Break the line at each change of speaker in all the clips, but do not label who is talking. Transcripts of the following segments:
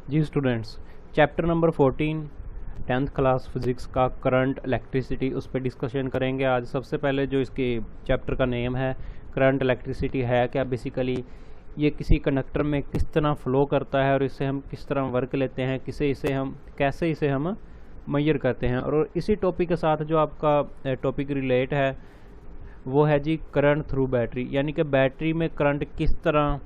जी students, chapter number 14 10th class physics का current electricity उस पर डिस्कशन करेंगे आज। सबसे पहले जो इसके चैप्टर का नेम है करंट इलेक्ट्रिसिटी है क्या, बेसिकली ये किसी कंडक्टर में किस तरह फ़्लो करता है और इससे हम किस तरह वर्क लेते हैं, कैसे इसे हम मेजर करते हैं। और इसी टॉपिक के साथ जो आपका टॉपिक रिलेट है वो है जी करंट थ्रू बैटरी, यानी कि बैटरी में करंट किस तरह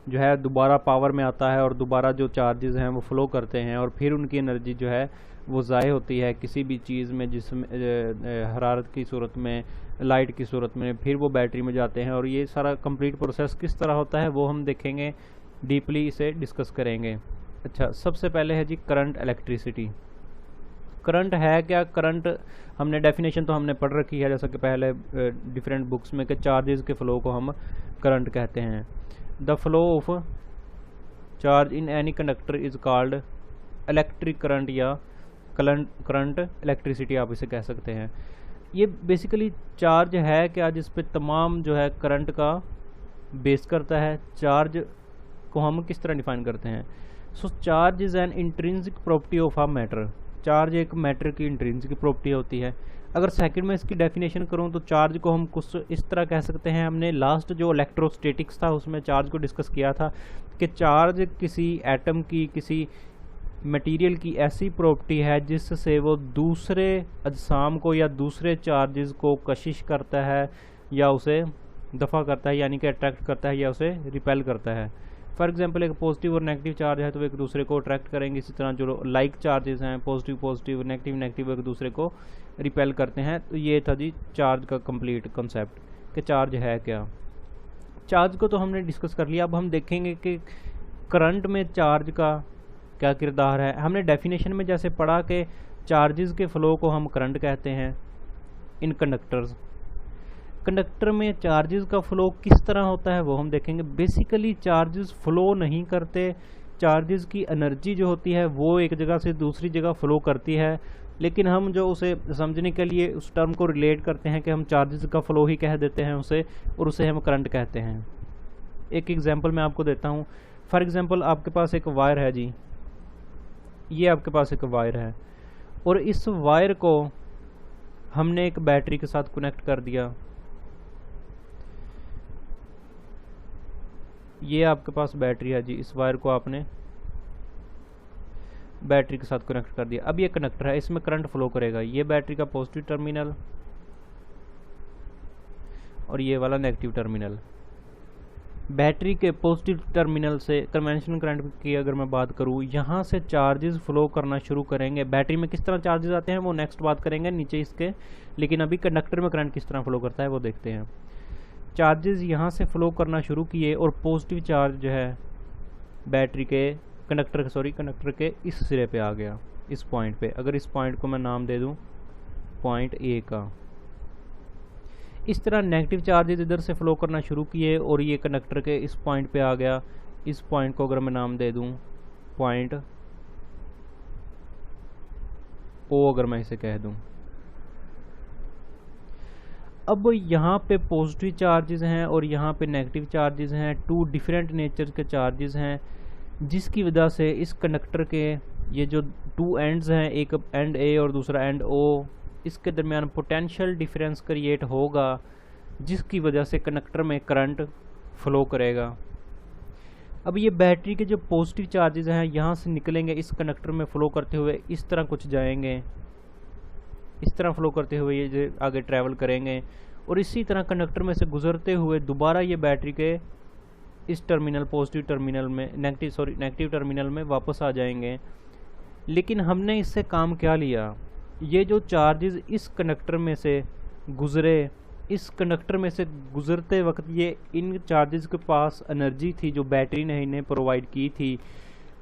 जो है दोबारा पावर में आता है और दोबारा जो चार्जेस हैं वो फ्लो करते हैं और फिर उनकी एनर्जी जो है वो ज़ाय होती है किसी भी चीज़ में, जिसमें हरारत की सूरत में, लाइट की सूरत में, फिर वो बैटरी में जाते हैं। और ये सारा कंप्लीट प्रोसेस किस तरह होता है वो हम देखेंगे, डीपली इसे डिस्कस करेंगे। अच्छा, सबसे पहले है जी करंट इलेक्ट्रिसिटी। करंट है क्या? करंट हमने डेफिनेशन तो हमने पढ़ रखी है जैसा कि पहले डिफरेंट बुक्स में, कि चार्जेस के फ्लो को हम करंट कहते हैं। The flow of charge in any conductor is called electric current या करंट इलेक्ट्रिसिटी आप इसे कह सकते हैं। ये बेसिकली चार्ज है क्या जिस पे तमाम जो है करंट का बेस करता है। चार्ज को हम किस तरह डिफाइन करते हैं? So charge is an intrinsic property of a matter. Charge एक मैटर की इंट्रिंसिक प्रॉपर्टी होती है। अगर सेकंड में इसकी डेफिनेशन करूं तो चार्ज को हम कुछ इस तरह कह सकते हैं, हमने लास्ट जो इलेक्ट्रोस्टैटिक्स था उसमें चार्ज को डिस्कस किया था कि चार्ज किसी एटम की, किसी मटेरियल की ऐसी प्रॉपर्टी है जिससे वो दूसरे अजसाम को या दूसरे चार्जेस को कशिश करता है या उसे दफ़ा करता है, यानी कि अट्रैक्ट करता है या उसे रिपेल करता है। फॉर एग्जांपल एक पॉजिटिव और नेगेटिव चार्ज है तो वो एक दूसरे को अट्रैक्ट करेंगे। इसी तरह जो लाइक चार्जेस हैं, पॉजिटिव पॉजिटिव, नेगेटिव नेगेटिव, एक दूसरे को रिपेल करते हैं। तो ये था जी चार्ज का कंप्लीट कंसेप्ट कि चार्ज है क्या। चार्ज को तो हमने डिस्कस कर लिया। अब हम देखेंगे कि करंट में चार्ज का क्या किरदार है। हमने डेफिनेशन में जैसे पढ़ा कि चार्जेस के फ्लो को हम करंट कहते हैं इन कंडक्टर्स। कंडक्टर में चार्जेस का फ्लो किस तरह होता है वो हम देखेंगे। बेसिकली चार्जेस फ्लो नहीं करते, चार्जेस की एनर्जी जो होती है वो एक जगह से दूसरी जगह फ्लो करती है, लेकिन हम जो उसे समझने के लिए उस टर्म को रिलेट करते हैं कि हम चार्जेस का फ्लो ही कह देते हैं उसे, और उसे हम करंट कहते हैं। एक एग्जांपल मैं आपको देता हूँ। फॉर एग्जांपल आपके पास एक वायर है जी, ये आपके पास एक वायर है और इस वायर को हमने एक बैटरी के साथ कनेक्ट कर दिया। ये आपके पास बैटरी है जी, इस वायर को आपने बैटरी के साथ कनेक्ट कर दिया। अब ये कनेक्टर है, इसमें करंट फ्लो करेगा। ये बैटरी का पॉजिटिव टर्मिनल और ये वाला नेगेटिव टर्मिनल। बैटरी के पॉजिटिव टर्मिनल से कन्वेंशनल करंट की अगर मैं बात करूँ, यहाँ से चार्जेस फ्लो करना शुरू करेंगे। बैटरी में किस तरह चार्जेस आते हैं वो नेक्स्ट बात करेंगे नीचे इसके, लेकिन अभी कंडक्टर में करंट किस तरह फ्लो करता है वो देखते हैं। चार्जेस यहाँ से फ्लो करना शुरू किए और पॉजिटिव चार्ज जो है बैटरी के कंडक्टर के इस सिरे पे आ गया, इस पॉइंट पे। अगर इस पॉइंट को मैं नाम दे दूँ पॉइंट ए का। इस तरह नेगेटिव चार्जेस इधर से फ्लो करना शुरू किए और ये कंडक्टर के इस पॉइंट पे आ गया। इस पॉइंट को अगर मैं नाम दे दूँ पॉइंट ओ, अगर मैं इसे कह दूँ। अब यहाँ पे पॉजिटिव चार्जेस हैं और यहाँ पे नेगेटिव चार्जेस हैं, टू डिफरेंट नेचर के चार्जेस हैं, जिसकी वजह से इस कंडक्टर के ये जो टू एंड्स हैं, एक एंड ए और दूसरा एंड ओ, इसके दरमियान पोटेंशियल डिफरेंस क्रिएट होगा, जिसकी वजह से कंडक्टर में करंट फ्लो करेगा। अब ये बैटरी के जो पॉजिटिव चार्जेस हैं यहाँ से निकलेंगे, इस कंडक्टर में फ्लो करते हुए इस तरह कुछ जाएंगे, इस तरह फ्लो करते हुए ये आगे ट्रैवल करेंगे और इसी तरह कंडक्टर में से गुजरते हुए दोबारा ये बैटरी के इस टर्मिनल, पॉजिटिव टर्मिनल में, नेगेटिव टर्मिनल में वापस आ जाएंगे। लेकिन हमने इससे काम क्या लिया? ये जो चार्जेस इस कंडक्टर में से गुजरे, इस कंडक्टर में से गुजरते वक्त ये इन चार्जेस के पास एनर्जी थी जो बैटरी ने इन्हें प्रोवाइड की थी,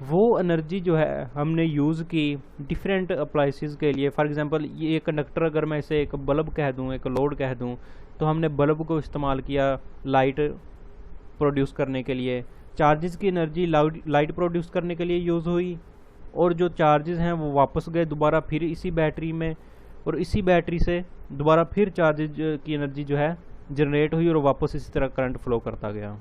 वो एनर्जी जो है हमने यूज़ की डिफरेंट अप्लाइंसेस के लिए। फॉर एग्जांपल ये कंडक्टर अगर मैं इसे एक बल्ब कह दूं, एक लोड कह दूं, तो हमने बल्ब को इस्तेमाल किया लाइट प्रोड्यूस करने के लिए। चार्जेस की एनर्जी लाइट प्रोड्यूस करने के लिए यूज़ हुई और जो चार्जेस हैं वो वापस गए दोबारा फिर इसी बैटरी में, और इसी बैटरी से दोबारा फिर चार्जेस की एनर्जी जो है जनरेट हुई और वापस इसी तरह करंट फ्लो करता गया।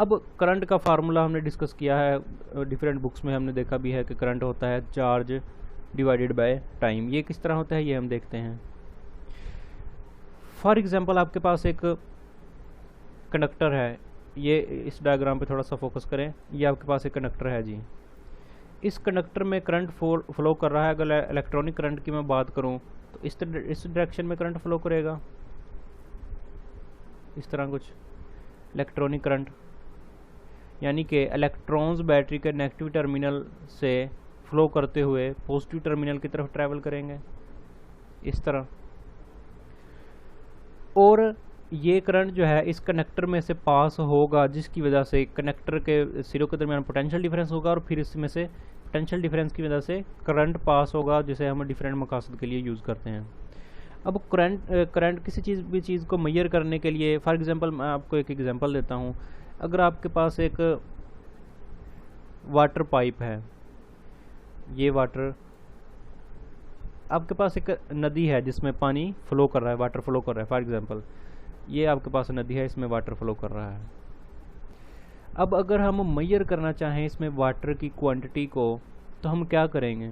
अब करंट का फार्मूला हमने डिस्कस किया है, डिफरेंट बुक्स में हमने देखा भी है कि करंट होता है चार्ज डिवाइडेड बाय टाइम। ये किस तरह होता है ये हम देखते हैं। फॉर एग्जांपल आपके पास एक कंडक्टर है, ये इस डायग्राम पे थोड़ा सा फोकस करें। ये आपके पास एक कंडक्टर है जी, इस कंडक्टर में करंट फ्लो कर रहा है। अगर इलेक्ट्रॉनिक करंट की मैं बात करूं तो इस डायरेक्शन में करंट फ्लो करेगा, इस तरह कुछ इलेक्ट्रॉनिक करंट, यानी कि इलेक्ट्रॉन्स बैटरी के नेगेटिव टर्मिनल से फ्लो करते हुए पॉजिटिव टर्मिनल की तरफ ट्रैवल करेंगे इस तरह। और ये करंट जो है इस कनेक्टर में से पास होगा, जिसकी वजह से कनेक्टर के सिरों के दरमियान पोटेंशियल डिफरेंस होगा और फिर इसमें से पोटेंशियल डिफरेंस की वजह से करंट पास होगा, जिसे हम डिफरेंट मकासद के लिए यूज़ करते हैं। अब करंट किसी चीज़ को मेजर करने के लिए, फॉर एग्जांपल मैं आपको एक एग्जांपल देता हूँ। अगर आपके पास एक वाटर पाइप है, ये वाटर, आपके पास एक नदी है जिसमें पानी फ्लो कर रहा है, वाटर फ्लो कर रहा है। फॉर एग्जांपल ये आपके पास नदी है, इसमें वाटर फ्लो कर रहा है। अब अगर हम मेजर करना चाहें इसमें वाटर की क्वांटिटी को, तो हम क्या करेंगे,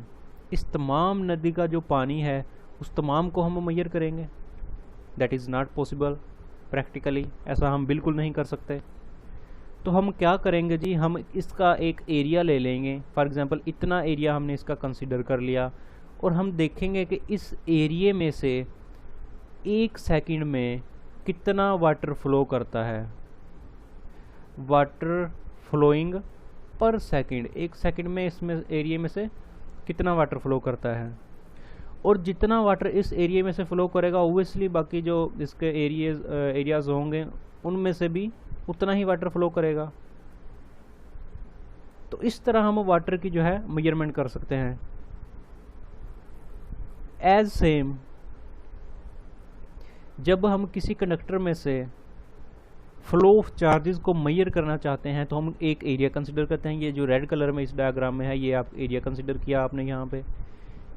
इस तमाम नदी का जो पानी है उस तमाम को हम मेजर करेंगे। That is not possible practically, ऐसा हम बिल्कुल नहीं कर सकते। तो हम क्या करेंगे जी, हम इसका एक एरिया ले लेंगे। फॉर एग्जांपल इतना एरिया हमने इसका कंसीडर कर लिया और हम देखेंगे कि इस एरिया में से 1 सेकंड में कितना वाटर फ्लो करता है। Water flowing per second, 1 second में इसमें एरिया में से कितना वाटर फ्लो करता है। और जितना वाटर इस एरिया में से फ्लो करेगा, ओबियसली बाकी जो इसके एरियाज होंगे उनमें से भी उतना ही वाटर फ्लो करेगा। तो इस तरह हम वाटर की जो है मेजरमेंट कर सकते हैं। एज सेम, जब हम किसी कंडक्टर में से फ्लो ऑफ चार्जेस को मेजर करना चाहते हैं तो हम एक एरिया कंसिडर करते हैं। ये जो रेड कलर में इस डायग्राम में है, ये आप एरिया कंसिडर किया आपने। यहाँ पे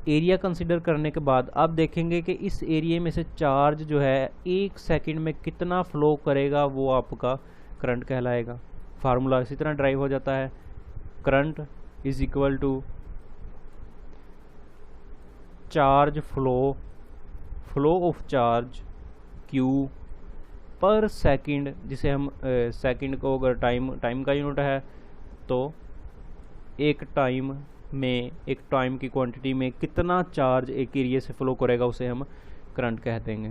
एरिया कंसिडर करने के बाद आप देखेंगे कि इस एरिया में से चार्ज जो है 1 सेकंड में कितना फ्लो करेगा, वो आपका करंट कहलाएगा। फार्मूला इसी तरह ड्राइव हो जाता है, current is equal to charge flow of charge Q per second, जिसे हम सेकंड को अगर टाइम का यूनिट है तो एक टाइम की क्वांटिटी में कितना चार्ज एक एरिया से फ्लो करेगा उसे हम करंट कह देंगे।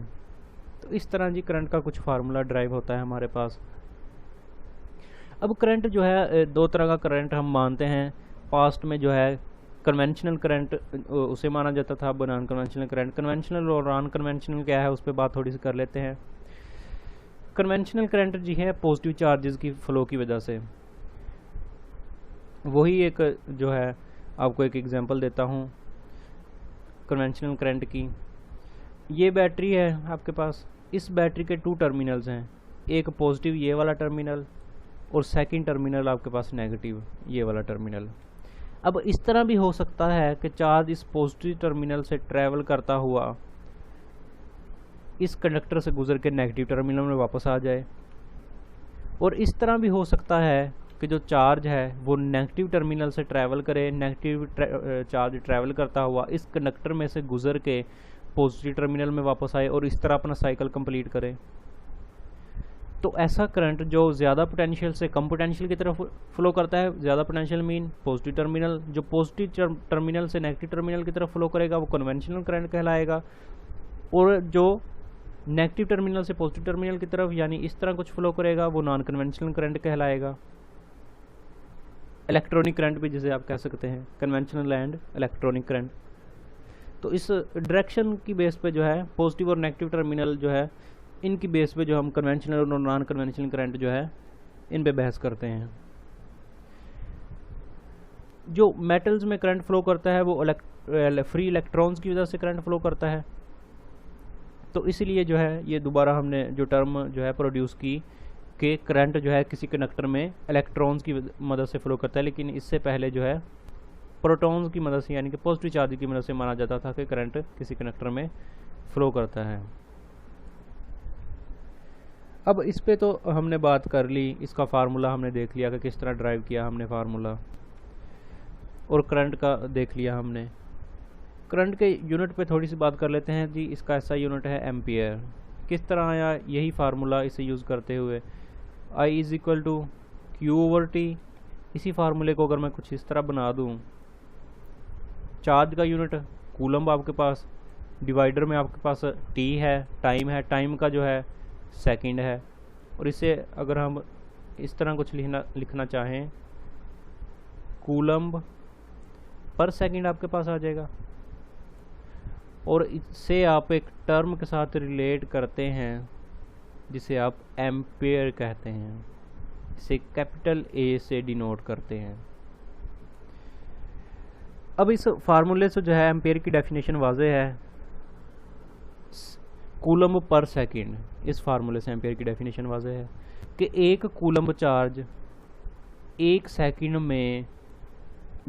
तो इस तरह जी करंट का कुछ फार्मूला ड्राइव होता है हमारे पास। अब करंट जो है 2 तरह का करंट हम मानते हैं। पास्ट में जो है कन्वेंशनल करंट उसे माना जाता था, अब नॉन कन्वेंशनल करंट। कन्वेंशनल और नॉन कन्वेंशनल क्या है उस पर बात थोड़ी सी कर लेते हैं। कन्वेंशनल करंट जी है पॉजिटिव चार्जेस की फ्लो की वजह से। वही एक जो है आपको एक एग्जांपल देता हूँ कन्वेंशनल करंट की। ये बैटरी है आपके पास, इस बैटरी के 2 टर्मिनल्स हैं, एक पॉजिटिव ये वाला टर्मिनल और सेकंड टर्मिनल आपके पास नेगेटिव ये वाला टर्मिनल। अब इस तरह भी हो सकता है कि चार्ज इस पॉजिटिव टर्मिनल से ट्रैवल करता हुआ इस कंडक्टर से गुजर के नेगेटिव टर्मिनल में वापस आ जाए, और इस तरह भी हो सकता है कि जो चार्ज है वो नेगेटिव टर्मिनल से ट्रैवल करे, नेगेटिव चार्ज ट्रैवल करता हुआ इस कंडक्टर में से गुजर के पॉजिटिव टर्मिनल में वापस आए और इस तरह अपना साइकिल कंप्लीट करे। तो ऐसा करंट जो ज़्यादा पोटेंशियल से कम पोटेंशियल की तरफ फ्लो करता है, ज़्यादा पोटेंशियल मीन पॉजिटिव टर्मिनल, जो पॉजिटिव टर्मिनल से नेगेटिव टर्मिनल की तरफ फ्लो करेगा वो कन्वेंशनल करंट कहलाएगा, और जो नेगेटिव टर्मिनल से पॉजिटिव टर्मिनल की तरफ यानी इस तरह कुछ फ्लो करेगा वो नॉन कन्वेंशनल करंट कहलाएगा। इलेक्ट्रॉनिक करंट भी जिसे आप कह सकते हैं, कन्वेंशनल एंड इलेक्ट्रॉनिक करंट। तो इस डायरेक्शन की बेस पे जो है पॉजिटिव और नेगेटिव टर्मिनल जो है इनकी बेस पे जो हम कन्वेंशनल और नॉन कन्वेंशनल करंट जो है इन पे बहस करते हैं। जो मेटल्स में करंट फ्लो करता है वो फ्री इलेक्ट्रॉन्स की वजह से करंट फ्लो करता है। तो इसीलिए जो है ये दोबारा हमने जो टर्म जो है प्रोड्यूस की कि करंट जो है किसी कंडक्टर में इलेक्ट्रॉन्स की मदद से फ्लो करता है, लेकिन इससे पहले जो है प्रोटॉन्स की मदद से यानी कि पॉजिटिव चार्ज की मदद से माना जाता था कि करंट किसी कंडक्टर में फ्लो करता है। अब इस पे तो हमने बात कर ली, इसका फार्मूला हमने देख लिया कि किस तरह ड्राइव किया हमने फार्मूला, और करंट का देख लिया हमने। करंट के यूनिट पे थोड़ी सी बात कर लेते हैं जी। इसका ऐसा यूनिट है एम्पियर। किस तरह आया, यही फार्मूला इसे यूज़ करते हुए I is equal to Q over T. इसी फार्मूले को अगर मैं कुछ इस तरह बना दूँ, चार्ज का यूनिट कूलम्ब आपके पास, डिवाइडर में आपके पास टी है, टाइम का जो है सेकंड है, और इसे अगर हम इस तरह कुछ लिखना चाहें, कूलम्ब पर सेकंड आपके पास आ जाएगा। और इससे आप एक टर्म के साथ रिलेट करते हैं जिसे आप एम्पेयर कहते हैं, इसे कैपिटल ए से डिनोट करते हैं। अब इस फार्मूले से जो है एम्पेयर की डेफिनेशन वाज़ेह है, कूलम्ब पर सेकंड। इस फार्मूले से एम्पेयर की डेफिनेशन वाज़ेह है कि एक कूलम्ब चार्ज 1 सेकंड में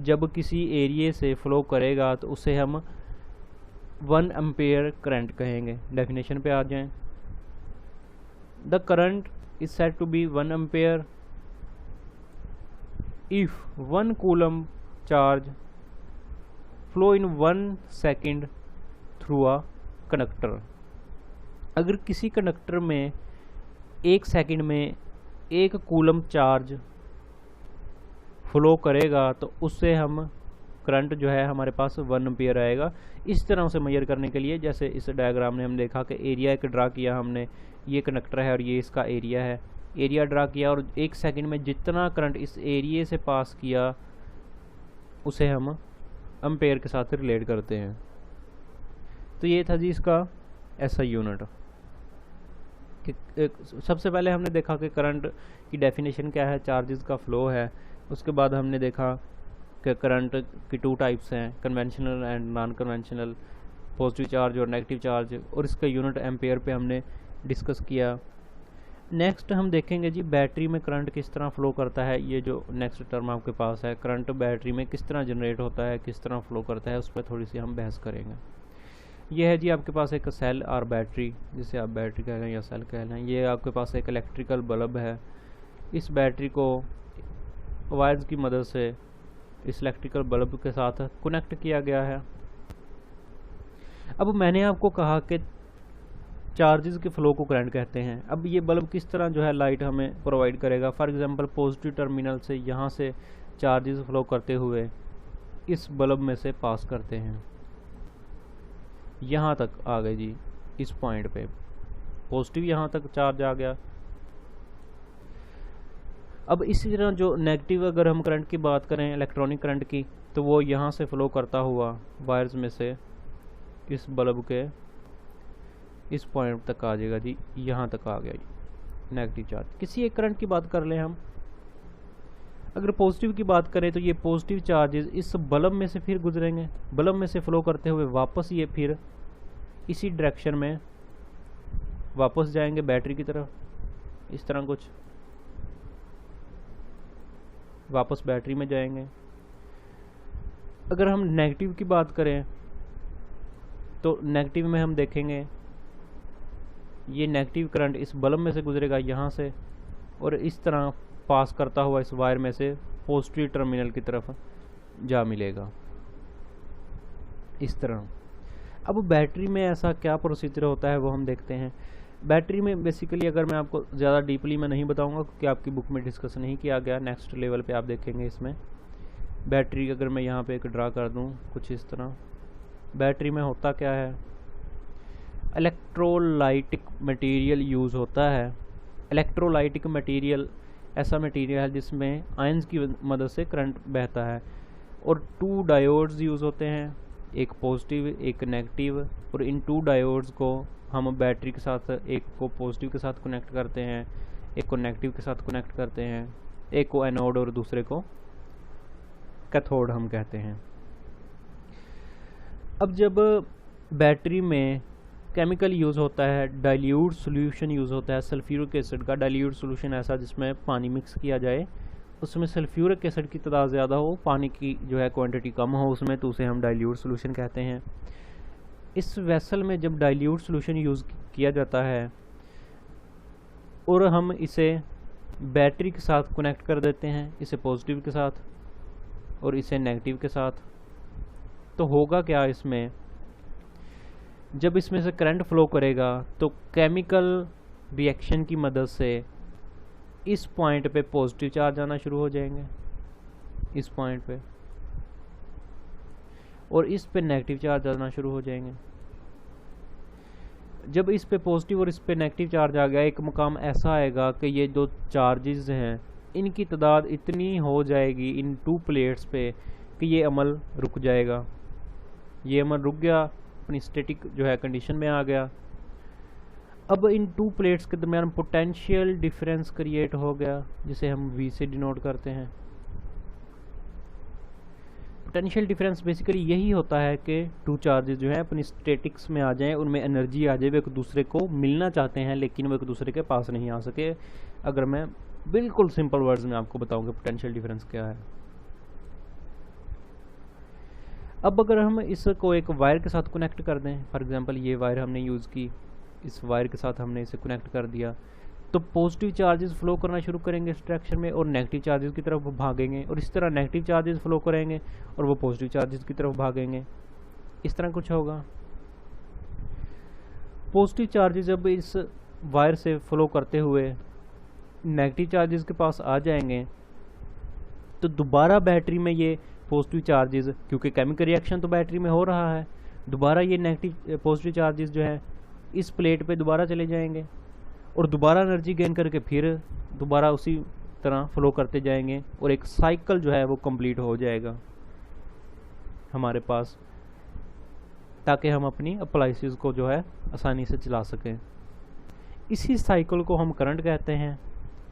जब किसी एरिया से फ्लो करेगा तो उसे हम 1 एम्पेयर करंट कहेंगे। डेफिनेशन पे आ जाएं। The current is said to be 1 ampere if 1 coulomb charge flow in 1 second through a conductor. अगर किसी कंडक्टर में 1 सेकंड में 1 कूलम्ब चार्ज फ्लो करेगा तो उससे हम करंट जो है हमारे पास 1 एम्पियर आएगा। इस तरह से मेजर करने के लिए, जैसे इस डायग्राम में हम देखा कि एरिया एक ड्रा किया हमने, ये कंडक्टर है और ये इसका एरिया है, एरिया ड्रा किया और 1 सेकंड में जितना करंट इस एरिया से पास किया उसे हम एम्पेयर के साथ रिलेट करते हैं। तो ये था जी इसका ऐसा यूनिट। सबसे पहले हमने देखा कि करंट की डेफिनेशन क्या है, चार्जेस का फ्लो है। उसके बाद हमने देखा कि करंट की 2 टाइप्स हैं, conventional and non conventional, positive charge और नेगेटिव चार्ज, और इसका यूनिट एम्पेयर पे हमने डिस्कस किया। नेक्स्ट हम देखेंगे जी बैटरी में करंट किस तरह फ्लो करता है। ये जो नेक्स्ट टर्म आपके पास है, करंट बैटरी में किस तरह जनरेट होता है, किस तरह फ्लो करता है, उस पर थोड़ी सी हम बहस करेंगे। ये है जी आपके पास एक सेल और बैटरी, जिसे आप बैटरी कह लें या सेल कह लें। ये आपके पास एक इलेक्ट्रिकल बल्ब है। इस बैटरी को वायर्स की मदद से इस इलेक्ट्रिकल बल्ब के साथ कनेक्ट किया गया है। अब मैंने आपको कहा कि चार्जेस के फ्लो को करंट कहते हैं। अब ये बल्ब किस तरह जो है लाइट हमें प्रोवाइड करेगा। फॉर एग्जांपल पॉजिटिव टर्मिनल से यहाँ से चार्जेस फ्लो करते हुए इस बल्ब में से पास करते हैं, यहाँ तक आ गए जी। इस पॉइंट पे पॉजिटिव यहाँ तक चार्ज आ गया। अब इसी तरह जो नेगेटिव, अगर हम करंट की बात करें इलेक्ट्रॉनिक करंट की, तो वो यहाँ से फ्लो करता हुआ वायर्स में से इस बल्ब के इस पॉइंट तक आ जाएगा जी, यहाँ तक आ गया जी नेगेटिव चार्ज। किसी एक करंट की बात कर लें हम, अगर पॉजिटिव की बात करें तो ये पॉजिटिव चार्जेस इस बल्ब में से फिर गुजरेंगे, बल्ब में से फ्लो करते हुए वापस ये फिर इसी डायरेक्शन में वापस जाएंगे बैटरी की तरफ, इस तरह कुछ वापस बैटरी में जाएंगे। अगर हम नेगेटिव की बात करें तो नेगेटिव में हम देखेंगे ये नेगेटिव करंट इस बल्ब में से गुजरेगा यहाँ से, और इस तरह पास करता हुआ इस वायर में से पॉजिटिव टर्मिनल की तरफ जा मिलेगा, इस तरह। अब बैटरी में ऐसा क्या प्रोसीजर होता है वो हम देखते हैं। बैटरी में बेसिकली, अगर मैं आपको ज़्यादा डीपली मैं नहीं बताऊंगा क्योंकि आपकी बुक में डिस्कस नहीं किया गया, नेक्स्ट लेवल पे आप देखेंगे इसमें। बैटरी अगर मैं यहाँ पे एक ड्रा कर दूँ कुछ इस तरह, बैटरी में होता क्या है, इलेक्ट्रोलाइटिक मटेरियल यूज़ होता है। इलेक्ट्रोलाइटिक मटेरियल ऐसा मटेरियल है जिसमें आयंस की मदद से करंट बहता है, और 2 डायोड्स यूज़ होते हैं, एक पॉजिटिव एक नेगेटिव, और इन 2 डायोड्स को हम बैटरी के साथ, एक को पॉजिटिव के साथ कनेक्ट करते हैं, एक को नेगेटिव के साथ कनेक्ट करते हैं, एक को एनोड और दूसरे को कैथोड हम कहते हैं। अब जब बैटरी में केमिकल यूज़ होता है, डाइल्यूट सॉल्यूशन यूज़ होता है, सल्फ्यूरिक एसिड का डाइल्यूट सॉल्यूशन, ऐसा जिसमें पानी मिक्स किया जाए, उसमें सल्फ्यूरिक एसिड की तादाद ज़्यादा हो, पानी की जो है क्वांटिटी कम हो उसमें, तो उसे हम डाइल्यूट सॉल्यूशन कहते हैं। इस वेसल में जब डाइल्यूट सॉल्यूशन यूज़ किया जाता है और हम इसे बैटरी के साथ कनेक्ट कर देते हैं, इसे पॉजिटिव के साथ और इसे नेगेटिव के साथ। तो होगा क्या, इसमें जब इसमें से करंट फ्लो करेगा तो केमिकल रिएक्शन की मदद से इस पॉइंट पे पॉजिटिव चार्ज आना शुरू हो जाएंगे, इस पॉइंट पे, और इस पे नेगेटिव चार्ज आना शुरू हो जाएंगे। जब इस पे पॉजिटिव और इस पे नेगेटिव चार्ज आ गया, एक मुकाम ऐसा आएगा कि ये जो चार्जेस हैं इनकी तादाद इतनी हो जाएगी इन टू प्लेट्स पे कि ये अमल रुक जाएगा। ये अमल रुक गया, अपनी स्टैटिक जो है कंडीशन में आ गया। अब इन टू प्लेट्स के दरमियान पोटेंशियल डिफरेंस क्रिएट हो गया, जिसे हम V से डिनोट करते हैं। पोटेंशियल डिफरेंस बेसिकली यही होता है कि टू चार्जेस जो है अपनी स्टैटिक्स में आ जाएं, उनमें एनर्जी आ जाए, वे एक दूसरे को मिलना चाहते हैं लेकिन वो एक दूसरे के पास नहीं आ सके। अगर मैं बिल्कुल सिंपल वर्ड्स में आपको बताऊं कि पोटेंशियल डिफरेंस क्या है। अब अगर हम इसको एक वायर के साथ कनेक्ट कर दें, फॉर एग्जांपल ये वायर हमने यूज़ की, इस वायर के साथ हमने इसे कनेक्ट कर दिया, तो पॉजिटिव चार्जेस फ्लो करना शुरू करेंगे इस डायरेक्शन में और नेगेटिव चार्जेस की तरफ भागेंगे, और इस तरह नेगेटिव चार्जेस फ्लो करेंगे और वो पॉजिटिव चार्जेस की तरफ भागेंगे। इस तरह कुछ होगा। पॉजिटिव चार्जेस जब इस वायर से फ्लो करते हुए नेगेटिव चार्जेस के पास आ जाएंगे तो दोबारा बैटरी में ये पॉजिटिव चार्जेस, क्योंकि केमिकल रिएक्शन तो बैटरी में हो रहा है, दोबारा ये नेगेटिव पॉजिटिव चार्जेस जो है इस प्लेट पे दोबारा चले जाएंगे और दोबारा एनर्जी गेन करके फिर दोबारा उसी तरह फ्लो करते जाएंगे और एक साइकिल जो है वो कंप्लीट हो जाएगा हमारे पास, ताकि हम अपनी अप्लाइंसेस को जो है आसानी से चला सकें। इसी साइकिल को हम करंट कहते हैं।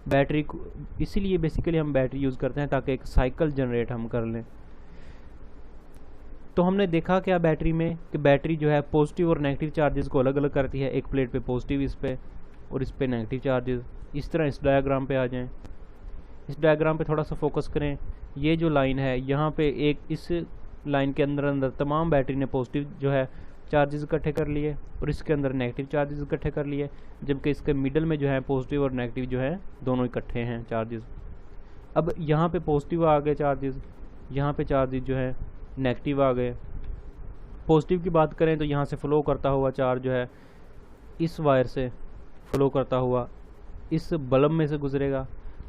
बैटरी को इसीलिए बेसिकली हम बैटरी यूज़ करते हैं ताकि एक साइकिल जनरेट हम कर लें। तो हमने देखा क्या बैटरी में कि बैटरी जो है पॉजिटिव और नेगेटिव चार्जेस को अलग अलग करती है। एक प्लेट पे पॉजिटिव इस पे और इस पे नेगेटिव चार्जेस। इस तरह इस डायग्राम पे आ जाएं। इस डायग्राम पे थोड़ा सा फोकस करें। ये जो लाइन है यहाँ पे एक इस लाइन के अंदर अंदर तमाम बैटरी ने पॉजिटिव जो है चार्जेस इकट्ठे कर लिए और इसके अंदर नेगेटिव चार्जेस इकट्ठे कर लिए, जबकि इसके मिडल में जो है पॉजिटिव और नेगेटिव जो है दोनों इकट्ठे हैं चार्जेस। अब यहाँ पे पॉजिटिव आ गए चार्जेस, यहाँ पे चार्जेस जो है नेगेटिव आ गए। पॉजिटिव की बात करें तो यहाँ से फ्लो करता हुआ चार्ज जो है इस वायर से फ्लो करता हुआ इस बल्ब में से गुजरेगा।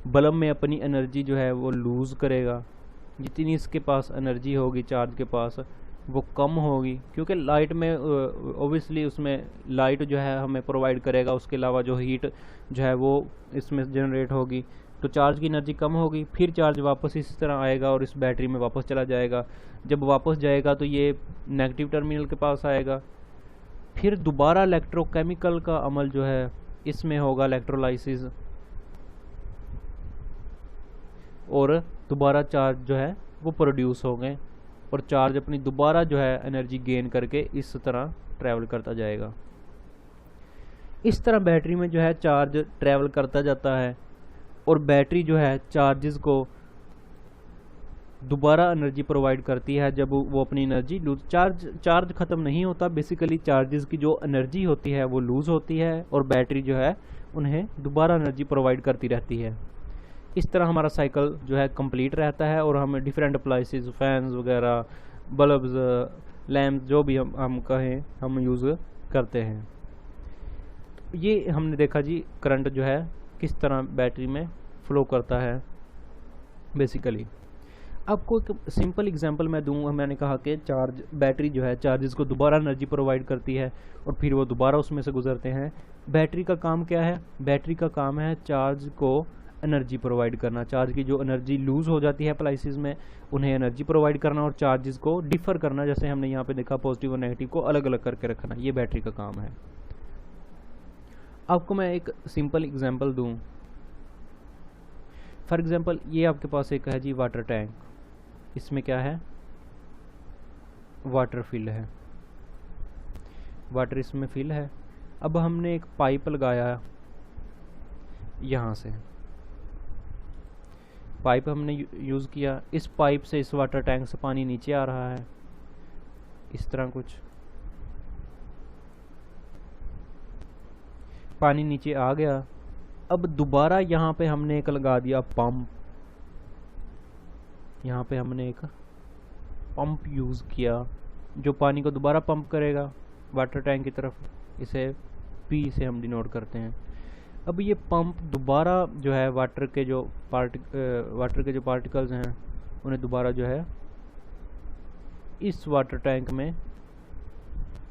बल्ब में अपनी एनर्जी जो है वो लूज़ करेगा। जितनी इसके पास एनर्जी होगी चार्ज के पास वो कम होगी, क्योंकि लाइट में ओबियसली उसमें लाइट जो है हमें प्रोवाइड करेगा, उसके अलावा जो हीट जो है वो इसमें जनरेट होगी, तो चार्ज की एनर्जी कम होगी। फिर चार्ज वापस इसी तरह आएगा और इस बैटरी में वापस चला जाएगा। जब वापस जाएगा तो ये नेगेटिव टर्मिनल के पास आएगा। फिर दोबारा इलेक्ट्रोकेमिकल का अमल जो है इसमें होगा, इलेक्ट्रोलाइसिस, और दोबारा चार्ज जो है वो प्रोड्यूस हो गए और चार्ज अपनी दोबारा जो है एनर्जी गेन करके इस तरह ट्रैवल करता जाएगा। इस तरह बैटरी में जो है चार्ज ट्रैवल करता जाता है और बैटरी जो है चार्जेस को दोबारा एनर्जी प्रोवाइड करती है जब वो अपनी एनर्जी लूज। चार्ज ख़त्म नहीं होता, बेसिकली चार्जेस की जो एनर्जी होती है वो लूज़ होती है और बैटरी जो है उन्हें दोबारा एनर्जी प्रोवाइड करती रहती है। इस तरह हमारा साइकिल जो है कंप्लीट रहता है और हम डिफरेंट अप्लाइंसेस, फैंस वगैरह, बल्ब्स, लैम्प, जो भी हम कहें हम यूज़ करते हैं। ये हमने देखा जी करंट जो है किस तरह बैटरी में फ़्लो करता है बेसिकली। आपको एक सिंपल एग्जांपल मैं दूंगा। मैंने कहा कि बैटरी जो है चार्जेस को दोबारा एनर्जी प्रोवाइड करती है और फिर वो दोबारा उसमें से गुजरते हैं। बैटरी का काम क्या है? बैटरी का काम है चार्ज को एनर्जी प्रोवाइड करना। चार्ज की जो एनर्जी लूज़ हो जाती है अप्लाइंसेस में उन्हें एनर्जी प्रोवाइड करना और चार्जेस को डिफर करना, जैसे हमने यहाँ पे देखा पॉजिटिव और नेगेटिव को अलग अलग करके रखना। ये बैटरी का काम है। आपको मैं एक सिंपल एग्जांपल दूं। फॉर एग्जांपल ये आपके पास एक है जी वाटर टैंक। इसमें क्या है? वाटर फिल है, वाटर इसमें फिल है। अब हमने एक पाइप लगाया, यहाँ से पाइप हमने यूज़ किया। इस पाइप से इस वाटर टैंक से पानी नीचे आ रहा है, इस तरह कुछ पानी नीचे आ गया। अब दोबारा यहाँ पे हमने एक लगा दिया पंप, यहाँ पे हमने एक पंप यूज़ किया जो पानी को दोबारा पंप करेगा वाटर टैंक की तरफ। इसे पी से हम डिनोट करते हैं। अब ये पंप दोबारा जो है वाटर के जो पार्टिकल्स हैं उन्हें दोबारा जो है इस वाटर टैंक में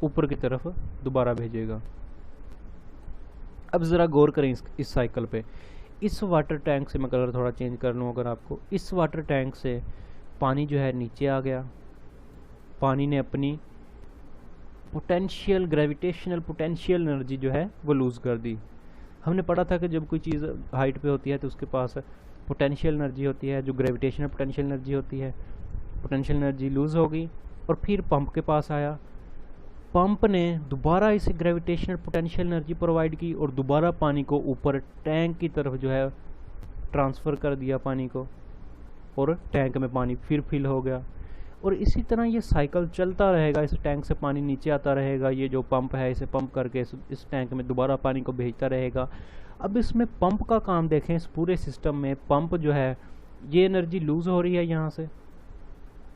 ऊपर की तरफ दोबारा भेजेगा। अब ज़रा गौर करें इस साइकिल पे। इस वाटर टैंक से मैं कलर थोड़ा चेंज कर लूँ अगर आपको, इस वाटर टैंक से पानी जो है नीचे आ गया, पानी ने अपनी पोटेंशियल ग्रेविटेशनल पोटेंशियल एनर्जी जो है वो लूज़ कर दी। हमने पढ़ा था कि जब कोई चीज़ हाइट पे होती है तो उसके पास पोटेंशियल एनर्जी होती है, जो ग्रेविटेशनल पोटेंशियल एनर्जी होती है, पोटेंशियल एनर्जी लूज़ हो गई और फिर पंप के पास आया। पंप ने दोबारा इसे ग्रेविटेशनल पोटेंशियल एनर्जी प्रोवाइड की और दोबारा पानी को ऊपर टैंक की तरफ जो है ट्रांसफ़र कर दिया पानी को, और टैंक में पानी फिर फिल हो गया। और इसी तरह ये साइकिल चलता रहेगा, इस टैंक से पानी नीचे आता रहेगा, ये जो पंप है इसे पंप करके इस टैंक में दोबारा पानी को भेजता रहेगा। अब इसमें पंप का काम देखें, इस पूरे सिस्टम में पंप जो है ये एनर्जी लूज़ हो रही है यहाँ से।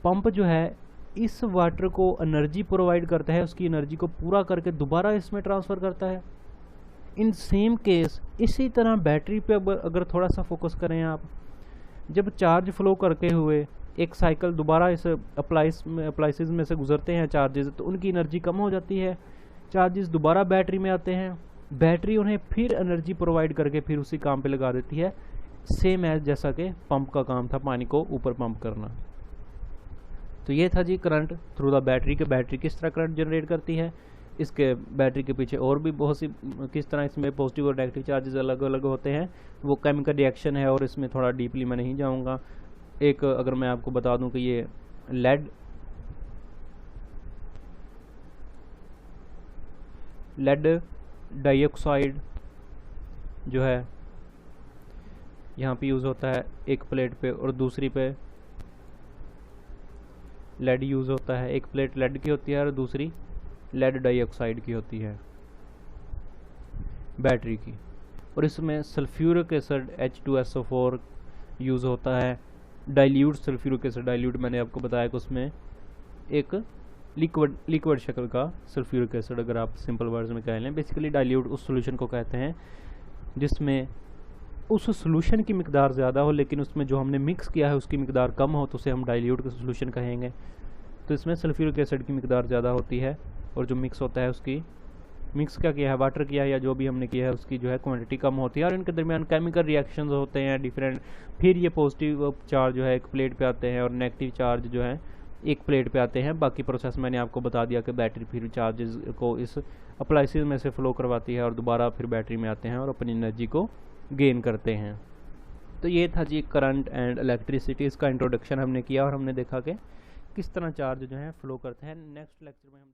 पंप जो है इस वाटर को एनर्जी प्रोवाइड करता है, उसकी एनर्जी को पूरा करके दोबारा इसमें ट्रांसफ़र करता है। इन सेम केस इसी तरह बैटरी पे अगर थोड़ा सा फोकस करें आप, जब चार्ज फ्लो करके हुए एक साइकिल दोबारा इस अप्लाइसिस में से गुजरते हैं चार्जेस, तो उनकी एनर्जी कम हो जाती है, चार्जेस दोबारा बैटरी में आते हैं, बैटरी उन्हें फिर एनर्जी प्रोवाइड करके फिर उसी काम पे लगा देती है, सेम एज जैसा कि पंप का काम था पानी को ऊपर पंप करना। तो ये था जी करंट थ्रू द बैटरी के बैटरी किस तरह करंट जनरेट करती है। इसके बैटरी के पीछे और भी बहुत सी किस तरह इसमें पॉजिटिव और नेगेटिव चार्जेस अलग अलग होते हैं, वो केमिकल रिएक्शन है और इसमें थोड़ा डीपली मैं नहीं जाऊंगा। एक अगर मैं आपको बता दूं कि ये लेड डाइऑक्साइड जो है यहाँ पे यूज़ होता है एक प्लेट पे, और दूसरी पे लेड यूज़ होता है। एक प्लेट लेड की होती है और दूसरी लेड डाइऑक्साइड की होती है बैटरी की। और इसमें सल्फ्यूरिक एसिड H2SO4 यूज़ होता है। डाइल्यूट सल्फ्यूरिक एसिड, डाइल्यूट मैंने आपको बताया कि उसमें एक लिक्विड शक्ल का सल्फ्यूरिक एसिड, अगर आप सिंपल वर्ड्स में कह लें, बेसिकली डाइल्यूट उस सॉल्यूशन को कहते हैं जिसमें उस सॉल्यूशन की मिकदार ज़्यादा हो लेकिन उसमें जो हमने मिक्स किया है उसकी मिकदार कम हो, तो उसे हम डाइल्यूट का सॉल्यूशन कहेंगे। तो इसमें सल्फ्यूरिक एसिड की मिकदार ज़्यादा होती है और जो मिक्स होता है उसकी मिक्स क्या किया है, वाटर किया है या जो भी हमने किया है उसकी जो है क्वांटिटी कम होती है, और इनके दरमियान केमिकल रिएक्शंस होते हैं डिफरेंट। फिर ये पॉजिटिव चार्ज जो है एक प्लेट पे आते हैं और नेगेटिव चार्ज जो है एक प्लेट पे आते हैं। बाकी प्रोसेस मैंने आपको बता दिया कि बैटरी फिर चार्जेस को इस अप्लाइसिस में से फ्लो करवाती है और दोबारा फिर बैटरी में आते हैं और अपनी एनर्जी को गेन करते हैं। तो ये था जी करंट एंड इलेक्ट्रिसिटी, इसका इंट्रोडक्शन हमने किया और हमने देखा कि किस तरह चार्ज जो है फ्लो करते हैं। नेक्स्ट लेक्चर में हम